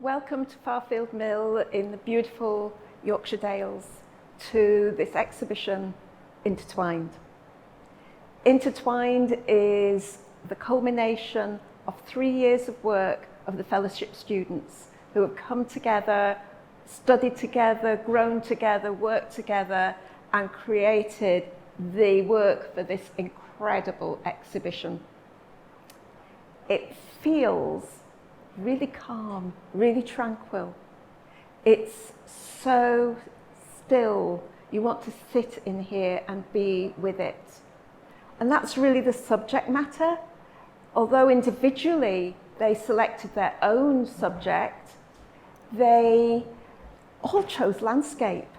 Welcome to Farfield Mill in the beautiful Yorkshire Dales to this exhibition, Intertwined. Intertwined is the culmination of 3 years of work of the fellowship students who have come together, studied together, grown together, worked together and created the work for this incredible exhibition. It feels really calm, really tranquil. It's so still. You want to sit in here and be with it. And that's really the subject matter. Although individually they selected their own subject, they all chose landscape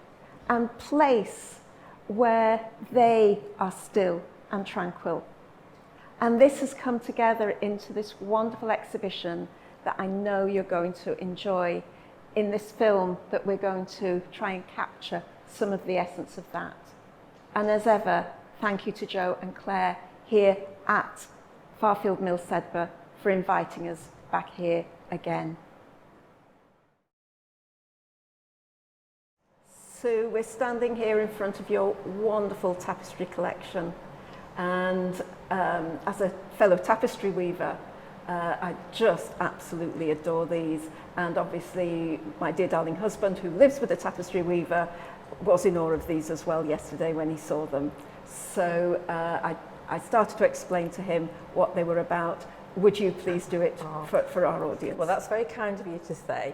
and place where they are still and tranquil. And this has come together into this wonderful exhibition that I know you're going to enjoy in this film that we're going to try and capture some of the essence of that. And as ever, thank you to Joe and Claire here at Farfield Mill Sedbergh for inviting us back here again. So we're standing here in front of your wonderful tapestry collection, and as a fellow tapestry weaver, I just absolutely adore these, and obviously my dear darling husband, who lives with a tapestry weaver, was in awe of these as well yesterday when he saw them. So I started to explain to him what they were about. Would you please do it for our audience? Well, that's very kind of you to say.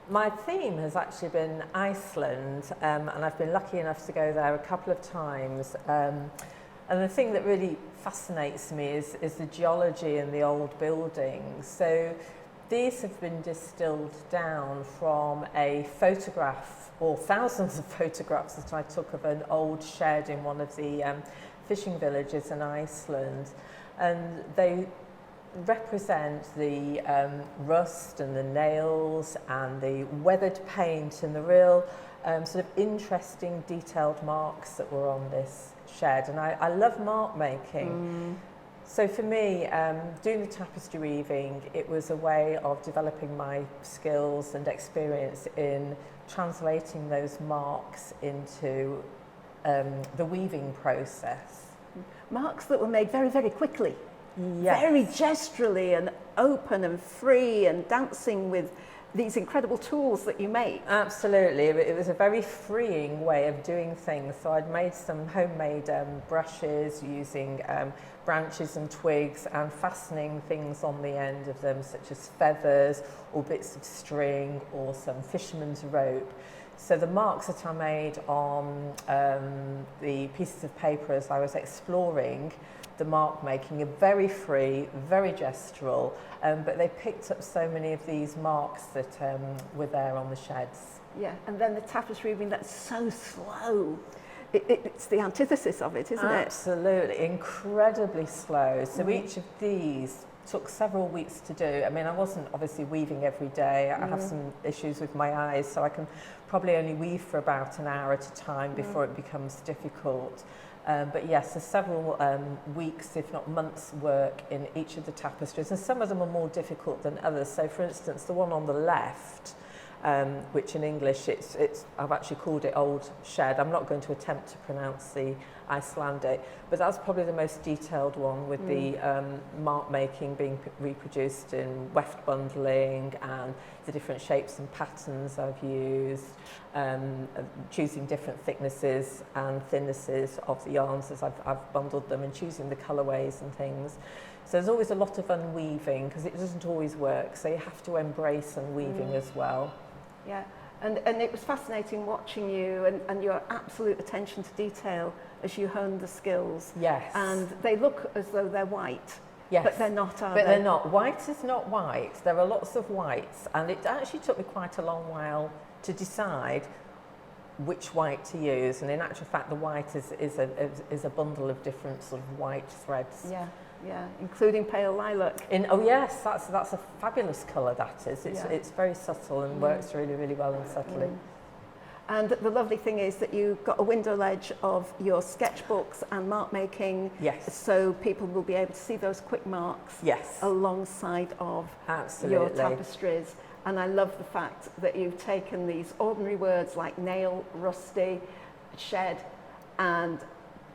My theme has actually been Iceland, and I've been lucky enough to go there a couple of times. And the thing that really fascinates me is the geology and the old buildings. So these have been distilled down from a photograph, or thousands of photographs that I took of an old shed in one of the fishing villages in Iceland. And they represent the rust and the nails and the weathered paint and the real sort of interesting detailed marks that were on this shed. And I love mark making. So for me, doing the tapestry weaving, it was a way of developing my skills and experience in translating those marks into the weaving process. Marks that were made very, very quickly. Yes. Very gesturally and open and free and dancing with these incredible tools that you make. Absolutely, it was a very freeing way of doing things. So I'd made some homemade brushes using branches and twigs and fastening things on the end of them, such as feathers or bits of string or some fisherman's rope. So the marks that I made on the pieces of paper as I was exploring the mark making are very free, very gestural, but they picked up so many of these marks that were there on the sheds. Yeah, and then the tapestry weaving, that's so slow. It's the antithesis of it, isn't it? Absolutely, incredibly slow. So each of these took several weeks to do. I mean, I wasn't obviously weaving every day. I have some issues with my eyes, so I can probably only weave for about an hour at a time before it becomes difficult. But yes, there's several weeks, if not months, work in each of the tapestries, and some of them are more difficult than others. So, for instance, the one on the left, which in English I've actually called it Old Shed. I'm not going to attempt to pronounce the Icelandic, but that's probably the most detailed one, with the mark making being reproduced in weft bundling and the different shapes and patterns I've used, choosing different thicknesses and thinnesses of the yarns as I've bundled them, and choosing the colourways and things. So there's always a lot of unweaving because it doesn't always work, so you have to embrace unweaving as well. Yeah, and it was fascinating watching you and your absolute attention to detail as you honed the skills. Yes. And they look as though they're white. Yes. But they're not, are they? But they're not. White is not white. There are lots of whites, and it actually took me quite a long while to decide which white to use. And in actual fact, the white is a bundle of different sort of white threads. Yeah, yeah, including pale lilac. Oh yes, that's a fabulous colour. That is. It's very subtle and works really, really well and subtly. And the lovely thing is that you've got a window ledge of your sketchbooks and mark making. Yes. So people will be able to see those quick marks. Yes. Alongside of Absolutely. your tapestries. And I love the fact that you've taken these ordinary words like nail, rusty, shed, and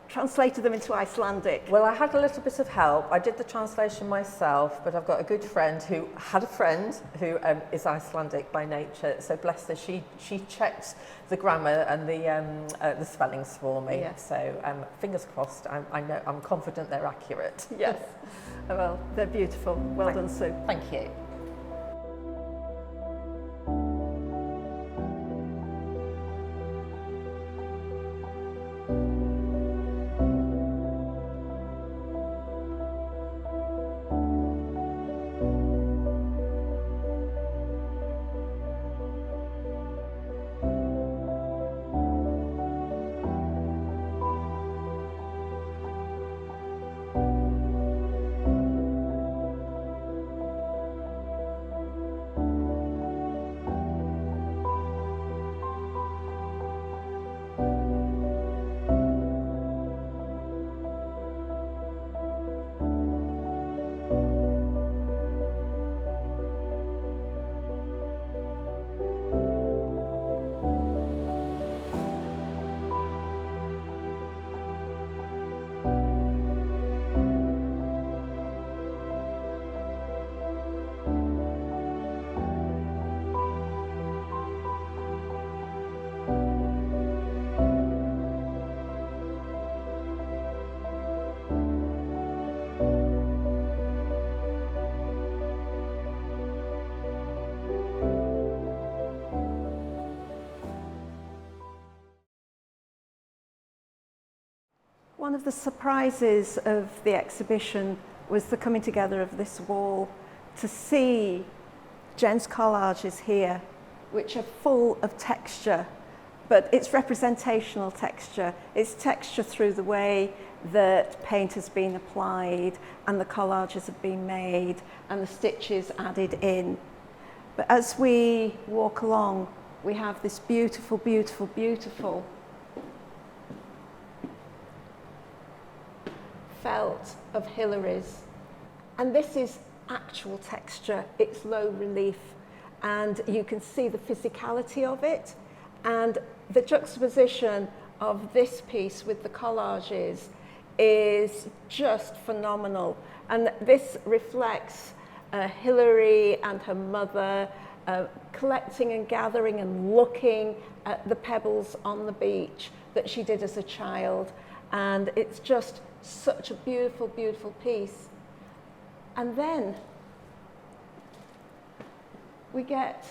translated them into Icelandic. Well, I had a little bit of help. I did the translation myself, but I've got a good friend who had a friend who is Icelandic by nature. So bless her, she checked the grammar and the spellings for me. Yes. So fingers crossed. I'm confident they're accurate. Yes. Well, they're beautiful. Well done, Sue. Thank you. One of the surprises of the exhibition was the coming together of this wall to see Jen's collages here, which are full of texture, but it's representational texture. It's texture through the way that paint has been applied and the collages have been made and the stitches added in. But as we walk along, we have this beautiful, beautiful, beautiful felt of Hillary's. And this is actual texture, it's low relief, and you can see the physicality of it, and the juxtaposition of this piece with the collages is just phenomenal. And this reflects Hillary and her mother collecting and gathering and looking at the pebbles on the beach that she did as a child, and it's just such a beautiful, beautiful piece. And then we get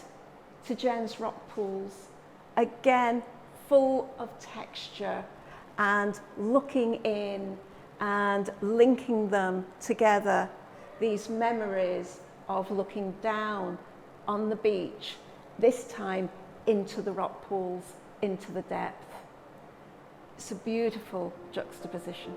to Jen's rock pools, again full of texture and looking in and linking them together, these memories of looking down on the beach, this time into the rock pools, into the depth. It's a beautiful juxtaposition.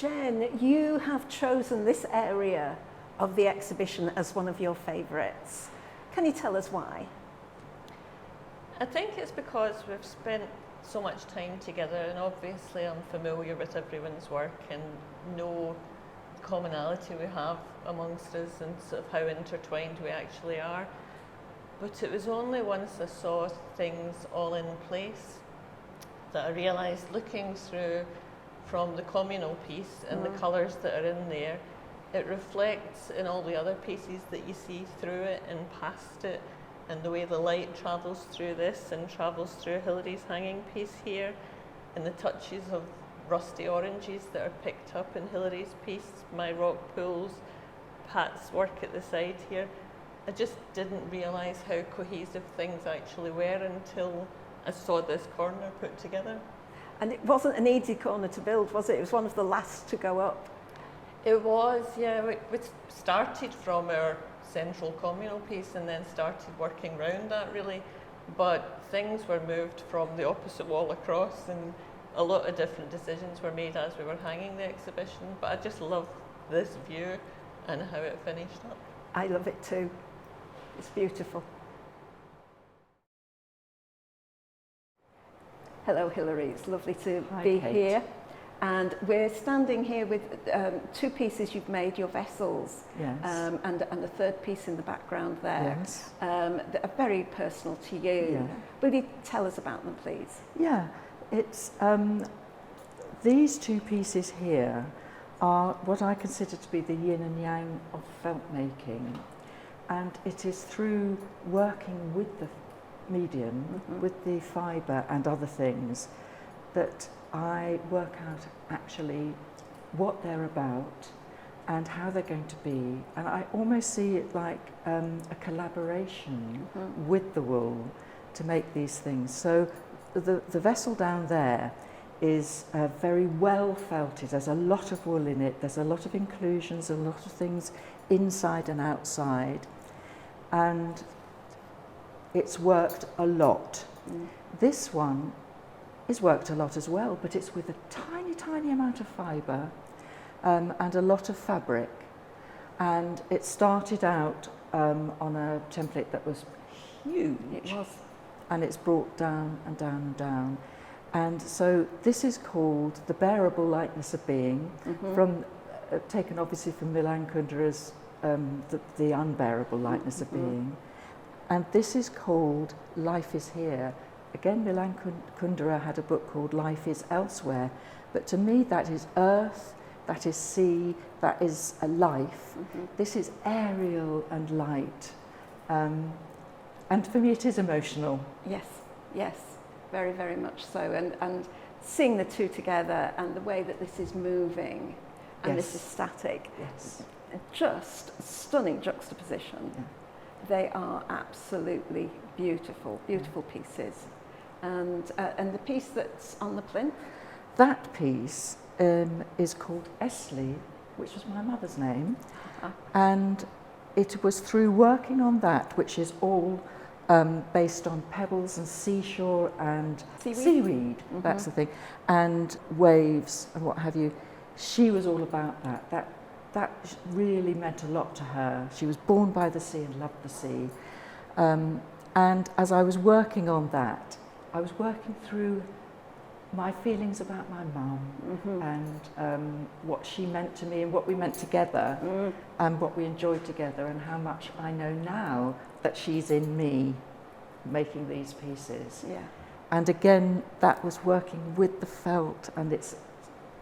Jen, you have chosen this area of the exhibition as one of your favourites. Can you tell us why? I think it's because we've spent so much time together, and obviously I'm familiar with everyone's work and know the commonality we have amongst us and sort of how intertwined we actually are. But it was only once I saw things all in place that I realised, looking through from the communal piece and the colours that are in there, it reflects in all the other pieces that you see through it and past it, and the way the light travels through this and travels through Hilary's hanging piece here, and the touches of rusty oranges that are picked up in Hilary's piece, my rock pools, Pat's work at the side here. I just didn't realise how cohesive things actually were until I saw this corner put together. And it wasn't an easy corner to build, was it? It was one of the last to go up. It was, yeah. We started from our central communal piece and then started working around that really, but things were moved from the opposite wall across, and a lot of different decisions were made as we were hanging the exhibition, but I just love this view and how it finished up. I love it too. It's beautiful. Hello Hilary, it's lovely to be Kate. here. And we're standing here with two pieces you've made, your vessels, Yes. and a third piece in the background there, Yes. that are very personal to you. Yeah. Will you tell us about them, please? Yeah, it's these two pieces here are what I consider to be the yin and yang of felt making, and it is through working with the medium, with the fibre and other things, that I work out actually what they're about and how they're going to be, and I almost see it like a collaboration with the wool to make these things. So the vessel down there is very well felted. There's a lot of wool in it, there's a lot of inclusions, a lot of things inside and outside, and it's worked a lot. This one is worked a lot as well, but it's with a tiny, tiny amount of fibre and a lot of fabric. And it started out on a template that was huge. It was. And it's brought down and down and down. And so this is called The Bearable Lightness of Being, from taken obviously from Milan Kundera's the Unbearable Lightness of Being. And this is called Life is Here. Again, Milan Kundera had a book called Life is Elsewhere, but to me that is earth, that is sea, that is a life. This is aerial and light. And for me it is emotional. Yes, yes, very, very much so. And seeing the two together and the way that this is moving and this is static, Yes. just a stunning juxtaposition. Yeah. They are absolutely beautiful, beautiful pieces. And the piece that's on the plinth? That piece is called Esley, which was my mother's name. And it was through working on that, which is all based on pebbles and seashore and seaweed, that's the thing, and waves and what have you. She was all about that. That really meant a lot to her. She was born by the sea and loved the sea. And as I was working on that, I was working through my feelings about my mum and what she meant to me and what we meant together and what we enjoyed together, and how much I know now that she's in me making these pieces. Yeah. And again, that was working with the felt, and it's,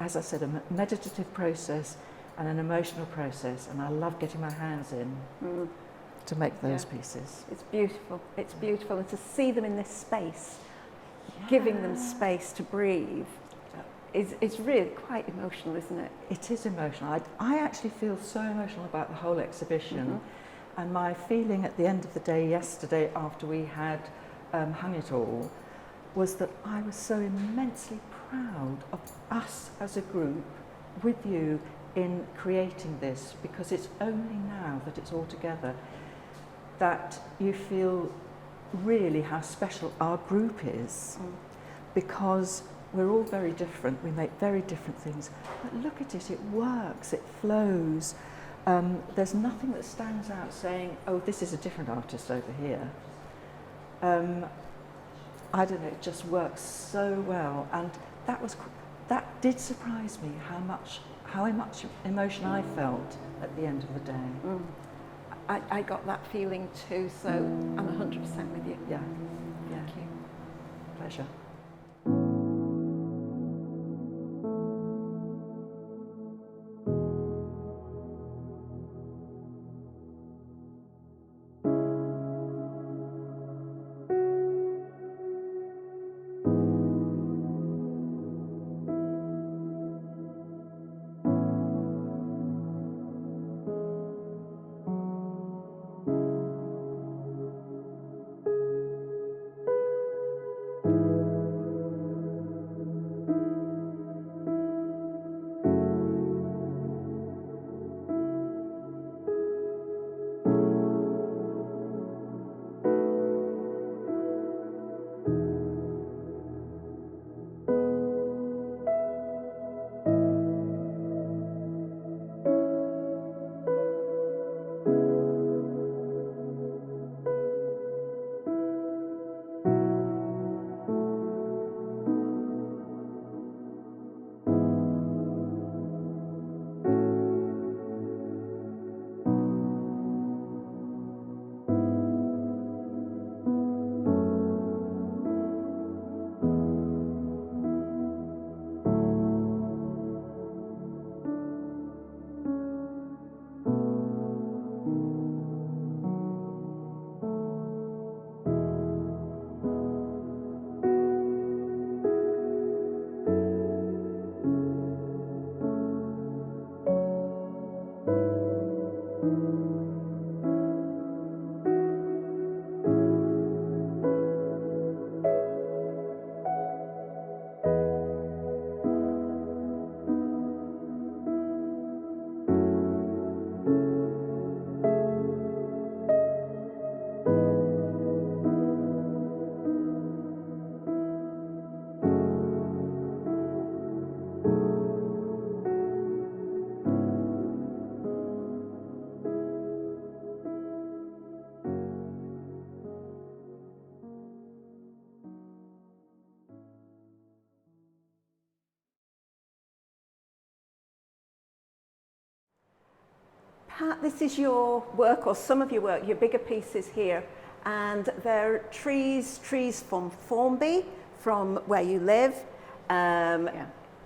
as I said, a meditative process and an emotional process, and I love getting my hands in to make those pieces. It's beautiful, and to see them in this space, giving them space to breathe, is really quite emotional, isn't it? It is emotional. I actually feel so emotional about the whole exhibition, and my feeling at the end of the day yesterday, after we had hung it all, was that I was so immensely proud of us as a group with you in creating this, because it's only now that it's all together that you feel really how special our group is, because we're all very different, we make very different things, but look at it, it works, it flows. There's nothing that stands out saying, oh, this is a different artist over here. I don't know, it just works so well, and that did surprise me how much emotion I felt at the end of the day. I got that feeling too, so I'm 100% with you. Yeah, Thank you. pleasure. Pat, this is your work, or some of your work, your bigger pieces here, and they're trees from Formby, from where you live,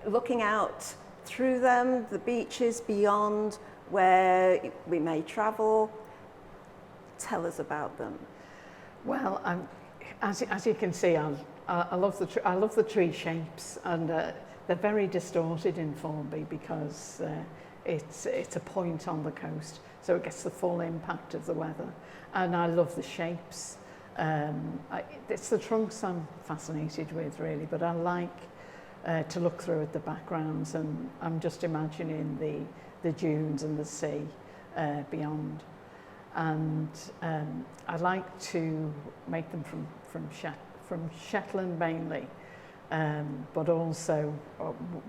looking out through them, the beaches beyond where we may travel. Tell us about them. Well, as you can see, I love the tree shapes, and they're very distorted in Formby because it's a point on the coast, so it gets the full impact of the weather. And I love the shapes. It's the trunks I'm fascinated with, really, but I like to look through at the backgrounds, and I'm just imagining the dunes and the sea beyond. And I like to make them from Shetland mainly, but also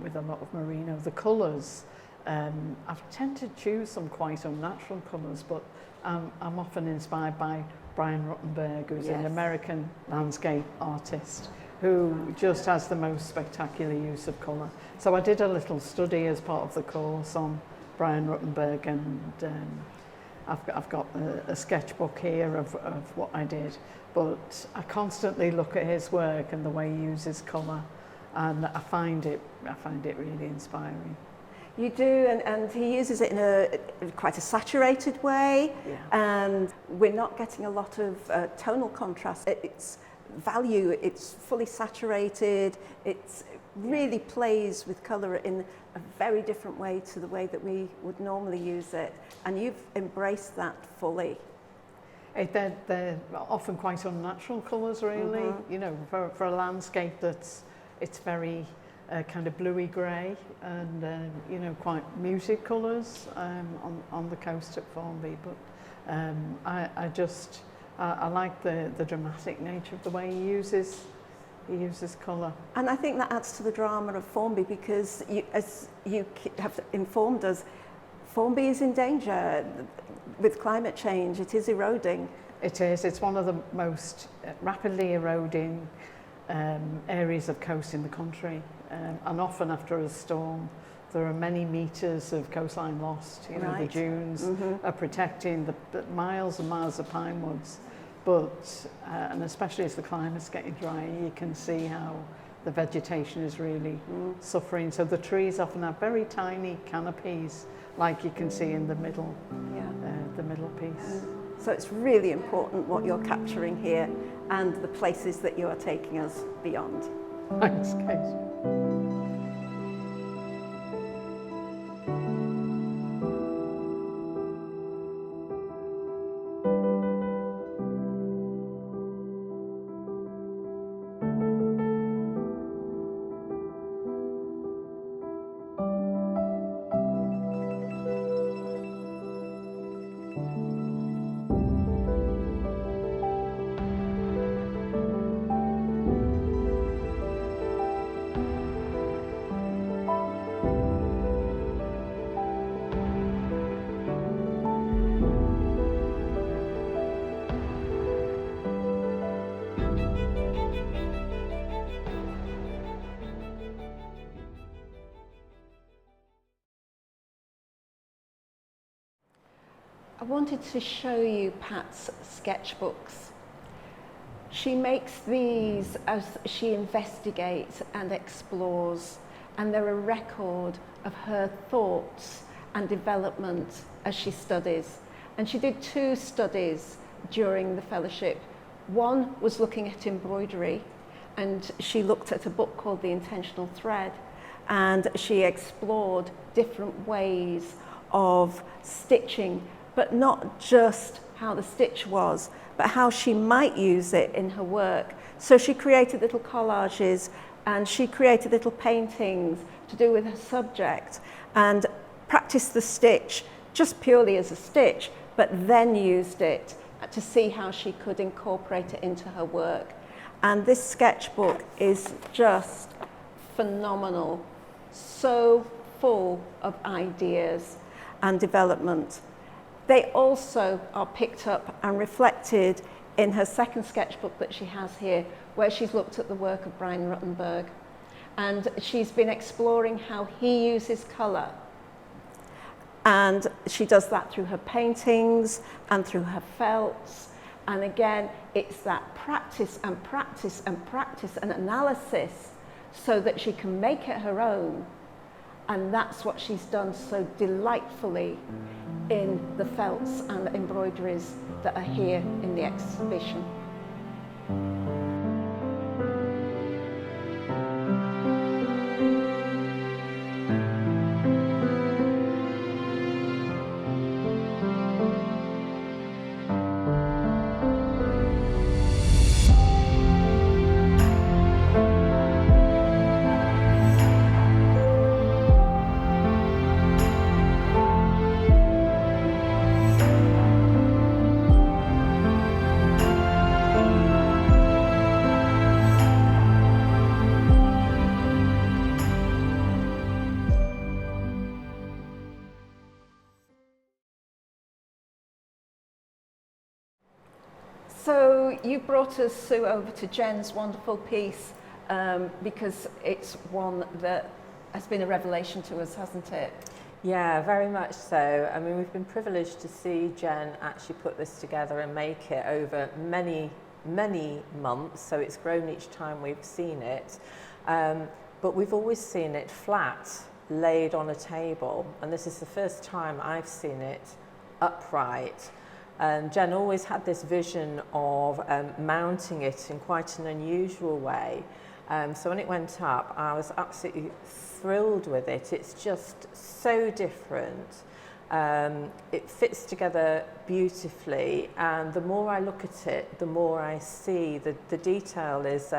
with a lot of merino. The colours, I've tended to choose some quite unnatural colours, but I'm often inspired by Brian Ruttenberg, who's an American landscape artist who just has the most spectacular use of colour. So I did a little study as part of the course on Brian Ruttenberg, and I've got a sketchbook here of what I did, but I constantly look at his work and the way he uses colour, and I find it really inspiring. You do, and he uses it in quite a saturated way, and we're not getting a lot of tonal contrast. It's value, it's fully saturated, it really plays with colour in a very different way to the way that we would normally use it, and you've embraced that fully. They're often quite unnatural colours, really. You know, for a landscape it's very kind of bluey grey, and you know, quite muted colours on the coast at Formby. But I like the dramatic nature of the way he uses he uses colour. And I think that adds to the drama of Formby, because as you have informed us, Formby is in danger with climate change. It is eroding. It is. It's one of the most rapidly eroding areas of coast in the country. And often after a storm, there are many metres of coastline lost. You know, Right. the dunes are protecting the miles and miles of pine woods. But, and especially as the climate's getting drier, you can see how the vegetation is really suffering. So the trees often have very tiny canopies, like you can see in the middle, the middle piece. So it's really important what you're capturing here and the places that you are taking us beyond. Thanks, Kate. I wanted to show you Pat's sketchbooks. She makes these as she investigates and explores, and they're a record of her thoughts and development as she studies. And she did 2 studies during the fellowship. One was looking at embroidery, and she looked at a book called The Intentional Thread, and she explored different ways of stitching, but not just how the stitch was, but how she might use it in her work. So she created little collages, and she created little paintings to do with her subject, and practiced the stitch just purely as a stitch, but then used it to see how she could incorporate it into her work. And this sketchbook is just phenomenal, so full of ideas and development. They also are picked up and reflected in her second sketchbook that she has here, where she's looked at the work of Brian Ruttenberg. And she's been exploring how he uses colour. And she does that through her paintings and through her felts. And again, it's that practice and practice and practice and analysis so that she can make it her own. And that's what she's done so delightfully in the felts and the embroideries that are here in the exhibition. So you brought us, Sue, over to Jen's wonderful piece because it's one that has been a revelation to us, hasn't it? Yeah, very much so. I mean, we've been privileged to see Jen actually put this together and make it over many, many months. So it's grown each time we've seen it. But we've always seen it flat, laid on a table. And this is the first time I've seen it upright. And Jen always had this vision of mounting it in quite an unusual way. So when it went up, I was absolutely thrilled with it. It's just so different. It fits together beautifully, and the more I look at it, the more I see the detail is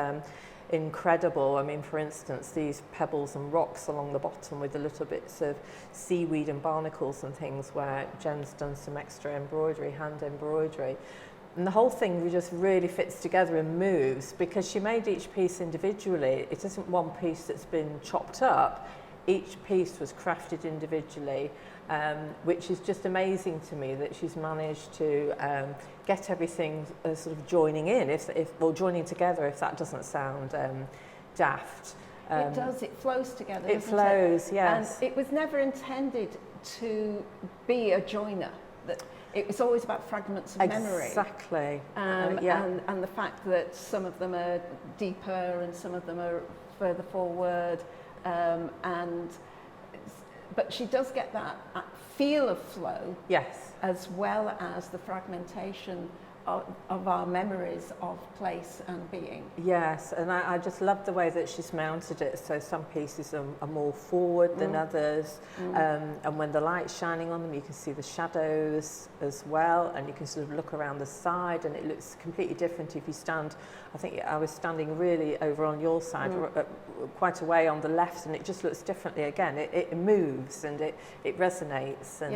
incredible. I mean, for instance, these pebbles and rocks along the bottom with the little bits of seaweed and barnacles and things where Jen's done some extra embroidery, hand embroidery. And the whole thing just really fits together and moves, because she made each piece individually. It isn't one piece that's been chopped up. Each piece was crafted individually, which is just amazing to me that she's managed to get everything sort of joining in, or joining together, if that doesn't sound daft. It does, it flows together. It flows, yes. And it was never intended to be a joiner. That it was always about fragments of memory. Exactly. And the fact that some of them are deeper and some of them are further forward. But she does get that feel of flow, yes, as well as the fragmentation of our memories of place and being. Yes, and I just love the way that she's mounted it. So some pieces are more forward than others, and when the light's shining on them, you can see the shadows as well, and you can sort of look around the side, and it looks completely different if you stand. I think I was standing really over on your side, quite away on the left, and it just looks differently again. It moves and it resonates, and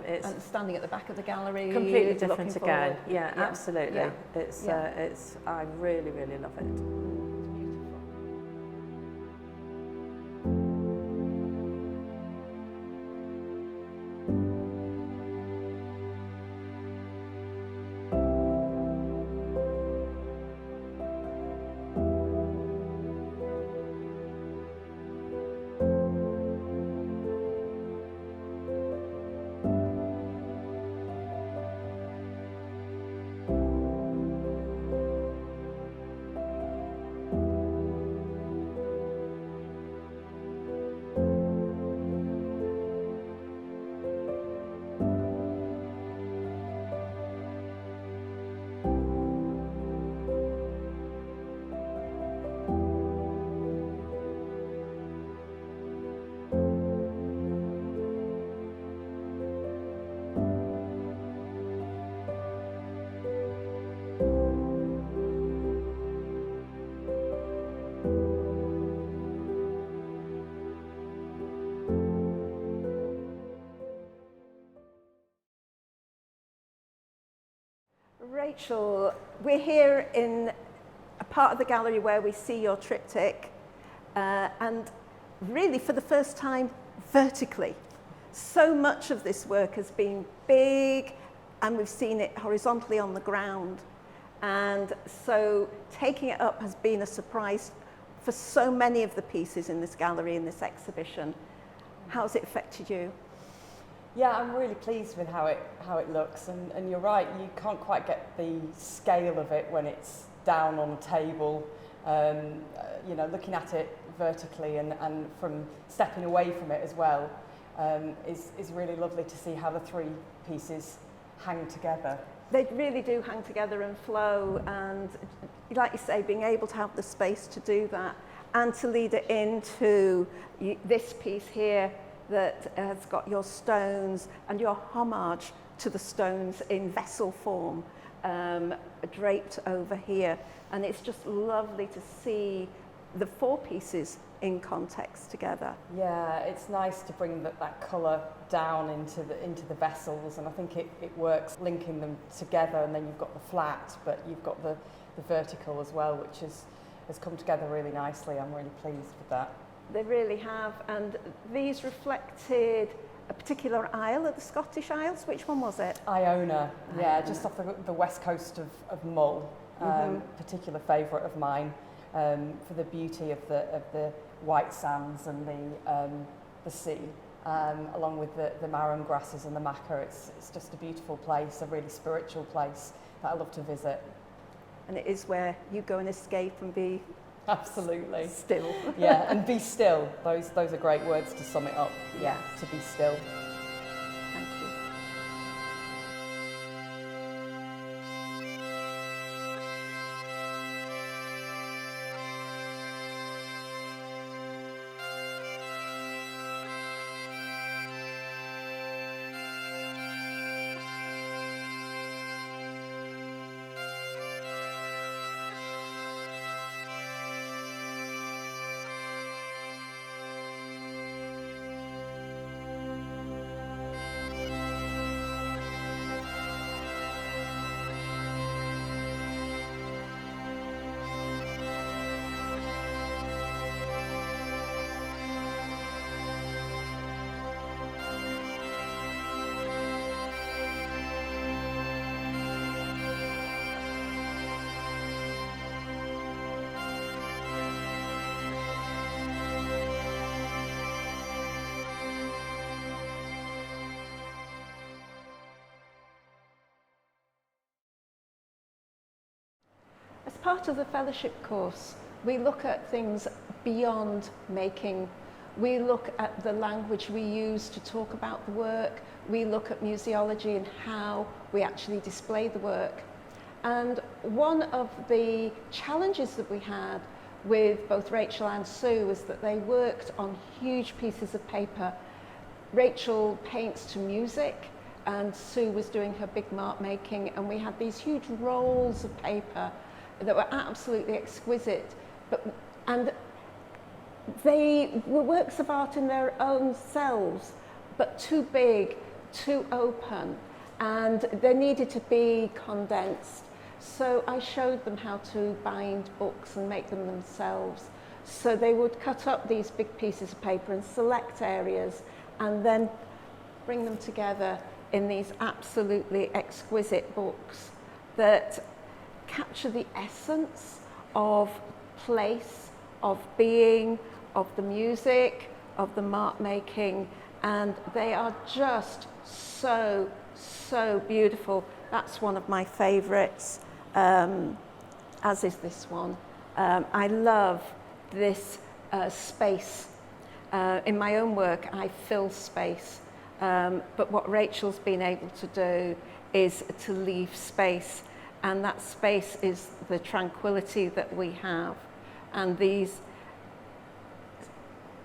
it's and standing at the back of the gallery, completely different looking again. forward. Yeah, absolutely. Yeah. It's I really, really love it. Rachel, we're here in a part of the gallery where we see your triptych, and really for the first time vertically. So much of this work has been big, and we've seen it horizontally on the ground. And so taking it up has been a surprise for so many of the pieces in this gallery, in this exhibition. How's it affected you? Yeah, I'm really pleased with how it looks, and you're right, you can't quite get the scale of it when it's down on a table. You know, looking at it vertically and from stepping away from it as well is really lovely to see how the three pieces hang together. They really do hang together and flow, and like you say, being able to have the space to do that and to lead it into this piece here that has got your stones and your homage to the stones in vessel form draped over here. And it's just lovely to see the four pieces in context together. Yeah, it's nice to bring that colour down into the vessels, and I think it works linking them together, and then you've got the flat, but you've got the vertical as well, which has come together really nicely. I'm really pleased with that. They really have, and these reflected a particular isle of the Scottish Isles. Which one was it? Iona, yeah, just off the west coast of Mull. Particular favourite of mine for the beauty of the white sands and the sea, along with the marram grasses and the maca. It's just a beautiful place, a really spiritual place that I love to visit. And it is where you go and escape and be absolutely still. Yeah, and be still. Those are great words to sum it up. Yeah, to be still. Thank you. part of the fellowship course, we look at things beyond making. We look at the language we use to talk about the work. We look at museology and how we actually display the work. And one of the challenges that we had with both Rachel and Sue was that they worked on huge pieces of paper. Rachel paints to music, and Sue was doing her big mark making, and we had these huge rolls of paper that were absolutely exquisite. And they were works of art in their own selves, but too big, too open, and they needed to be condensed. So I showed them how to bind books and make them themselves. So they would cut up these big pieces of paper and select areas and then bring them together in these absolutely exquisite books that capture the essence of place, of being, of the music, of the mark making, and they are just so beautiful. That's one of my favorites, as is this one. I love this space. In my own work, I fill space, but what Rachel's been able to do is to leave space, and that space is the tranquility that we have, and these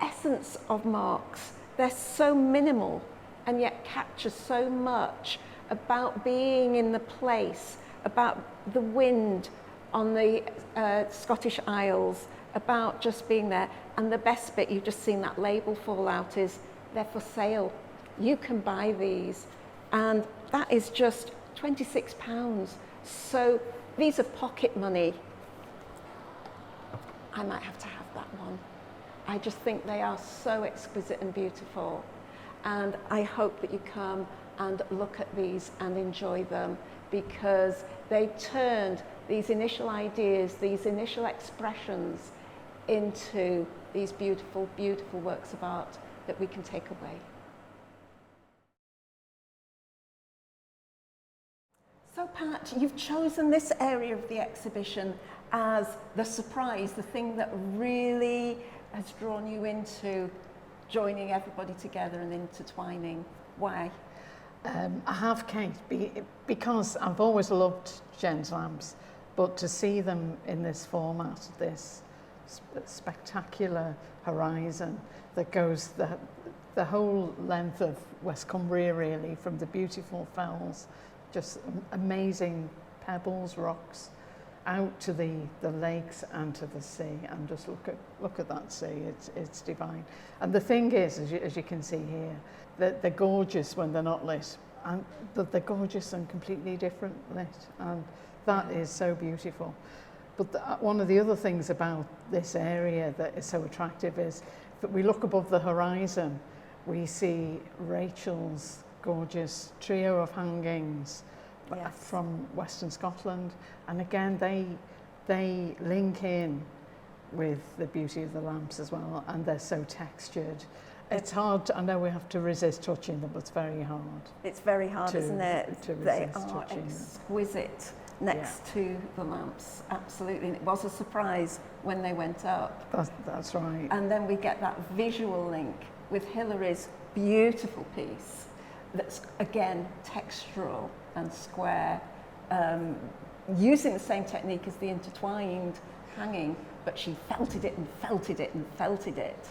essence of marks. They're so minimal and yet capture so much about being in the place, about the wind on the Scottish Isles, about just being there. And the best bit, you've just seen that label fall out, is they're for sale. You can buy these, and that is just £26. So these are pocket money. I might have to have that one. I just think they are so exquisite and beautiful. And I hope that you come and look at these and enjoy them, because they turned these initial ideas, these initial expressions into these beautiful, beautiful works of art that we can take away. So Pat, you've chosen this area of the exhibition as the surprise, the thing that really has drawn you into joining everybody together and intertwining. Why? I have, Kate, because I've always loved Jen's lamps, but to see them in this format, this spectacular horizon that goes the whole length of West Cumbria, really, from the beautiful fells, just amazing pebbles, rocks, out to the lakes and to the sea, and just look at that sea. It's divine. And the thing is, as you can see here, they're gorgeous when they're not lit, and they're gorgeous and completely different lit, and that is so beautiful. But one of the other things about this area that is so attractive is that we look above the horizon, we see Rachel's gorgeous trio of hangings, yes, from Western Scotland, and again they link in with the beauty of the lamps as well, and they're so textured. It's hard I know we have to resist touching them, but it's very hard. It's very hard, isn't it? They are touching exquisite next to the lamps, absolutely. And it was a surprise when they went up. That's right. And then we get that visual link with Hilary's beautiful piece that's, again, textural and square, using the same technique as the intertwined hanging, but she felted it and felted it and felted it.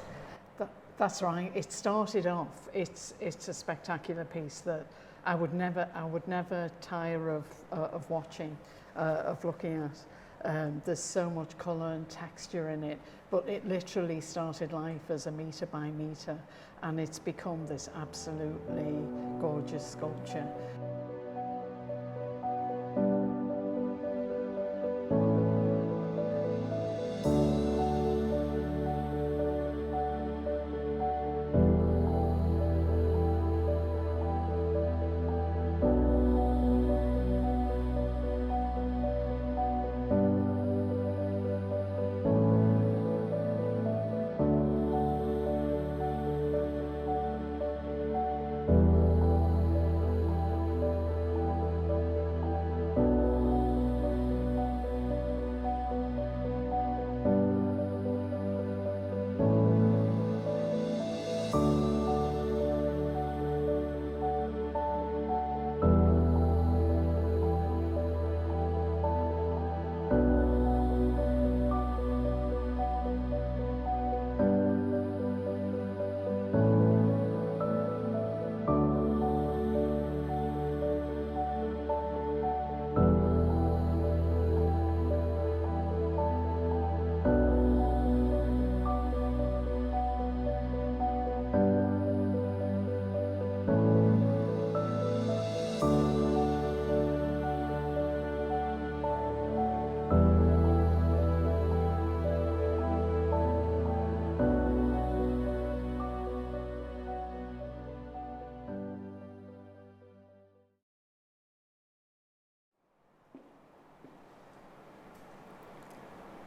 That's right. It started off. It's a spectacular piece that I would never tire of watching, of looking at. There's so much colour and texture in it, but it literally started life as a metre by metre, and it's become this absolutely gorgeous sculpture.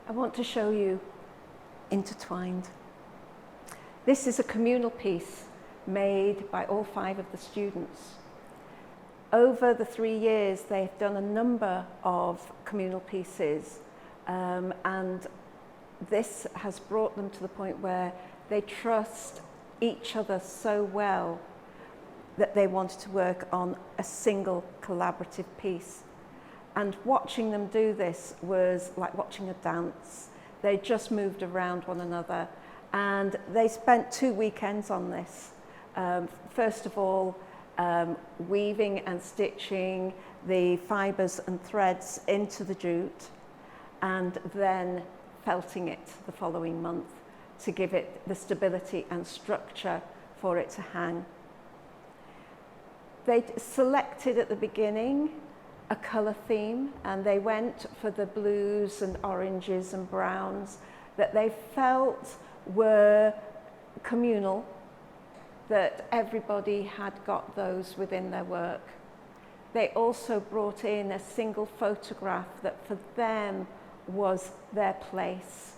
I want to show you Intertwined. This is a communal piece made by all 5 of the students. Over the 3 years, they've done a number of communal pieces, and this has brought them to the point where they trust each other so well that they wanted to work on a single collaborative piece. And watching them do this was like watching a dance. They just moved around one another, and they spent 2 weekends on this. First of all, weaving and stitching the fibres and threads into the jute, and then felting it the following month to give it the stability and structure for it to hang. They selected at the beginning a colour theme, and they went for the blues and oranges and browns that they felt were communal, that everybody had got those within their work. They also brought in a single photograph that for them was their place.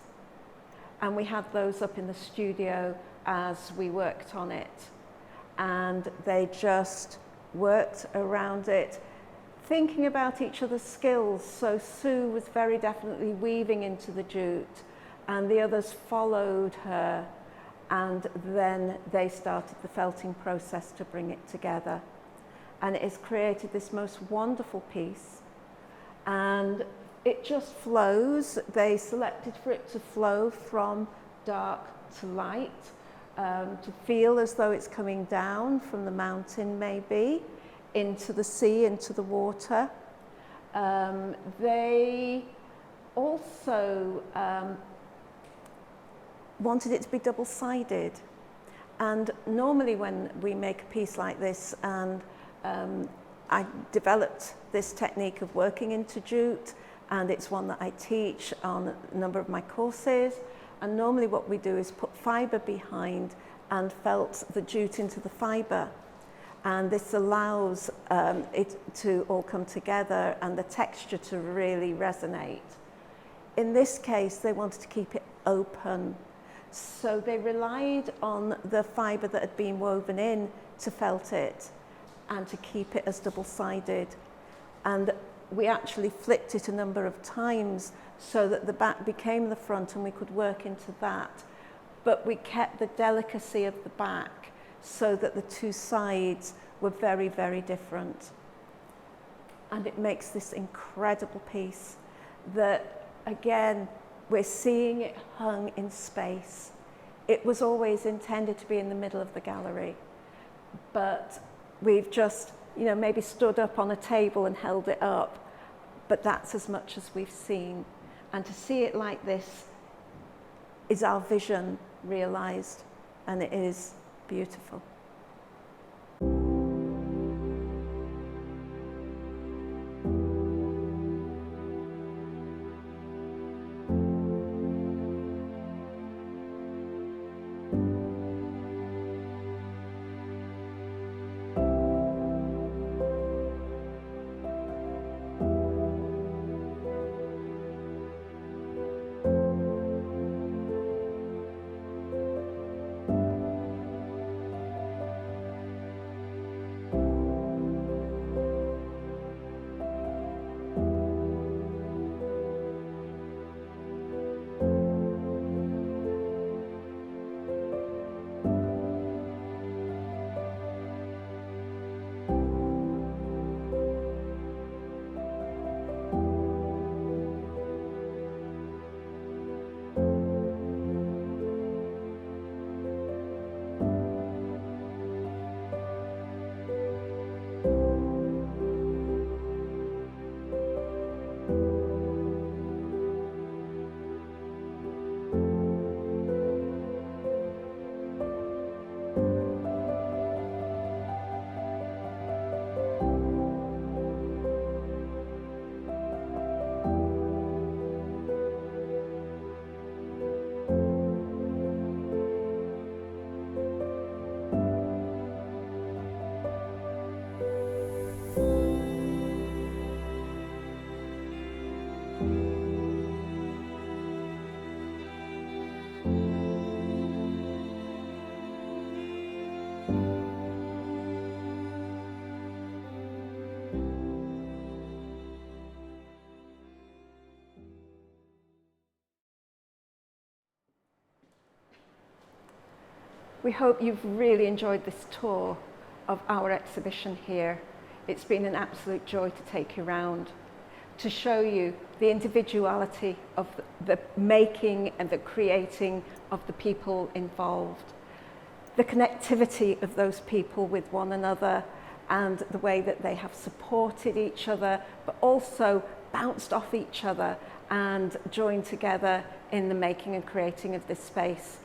And we had those up in the studio as we worked on it. And they just worked around it, thinking about each other's skills. So Sue was very definitely weaving into the jute, and the others followed her, and then they started the felting process to bring it together. And it has created this most wonderful piece, and it just flows. They selected for it to flow from dark to light, to feel as though it's coming down from the mountain maybe, into the sea, into the water. They also wanted it to be double-sided. And normally when we make a piece like this, and I developed this technique of working into jute, and it's one that I teach on a number of my courses. And normally what we do is put fibre behind and felt the jute into the fibre. And this allows it to all come together and the texture to really resonate. In this case, they wanted to keep it open. So they relied on the fibre that had been woven in to felt it and to keep it as double-sided. And we actually flipped it a number of times so that the back became the front and we could work into that. But we kept the delicacy of the back so that the 2 sides were very, very different. And it makes this incredible piece that, again, we're seeing it hung in space. It was always intended to be in the middle of the gallery, but we've just, maybe stood up on a table and held it up, but that's as much as we've seen. And to see it like this is our vision realized, and it is beautiful. We hope you've really enjoyed this tour of our exhibition here. It's been an absolute joy to take you around, to show you the individuality of the making and the creating of the people involved, the connectivity of those people with one another, and the way that they have supported each other, but also bounced off each other and joined together in the making and creating of this space.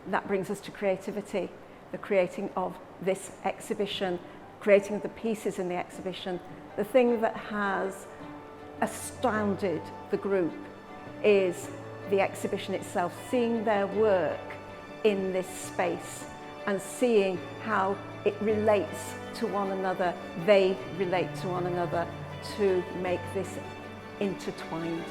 That brings us to creativity, the creating of this exhibition, creating of the pieces in the exhibition. The thing that has astounded the group is the exhibition itself, seeing their work in this space and seeing how it relates to one another, they relate to one another to make this intertwined.